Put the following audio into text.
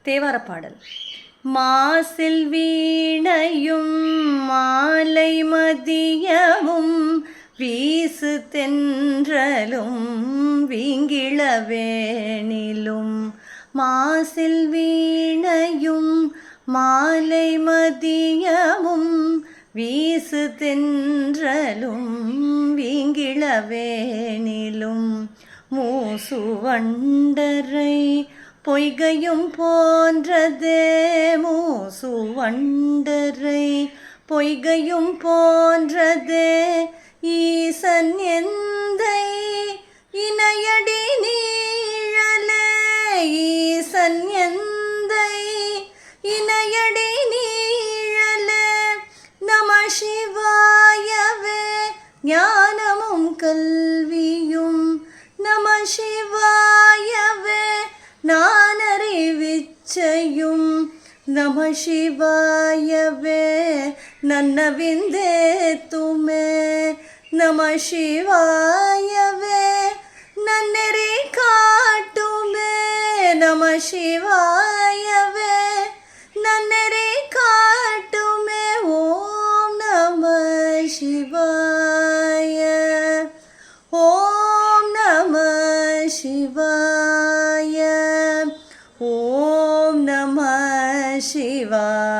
தேவாரப் பாடல். மாசில் வீணையும் மாலை மதியமும் வீசு தென்றலும் வீங்கிளவேனிலும். மாசில் வீணையும் மாலை மதியமும் வீசு தென்றலும் வீங்கிளவேனிலும். மூசுவண்டரை பொய்கையும் போன்றதே மூசுவண்டரை பொய்கையும் போன்றதே ஈசன் எந்தை இணையடி நீழலே. ஈசன் எந்தை இணையடி நீழலே. நம சிவாயவே ஞானமும் கல்வியும். நம சிவாயவே நானறிவிச்சையும். நம சிவாயவே நன்னவிந்தே துமே. நம சிவாயவே நன்னெறி காட்டுமே. நம சிவாயவே நன்னெறி காட்டுமே. ஓம் நம சிவாய. ஓம் நம சிவாய. ஓம் நம சிவாய.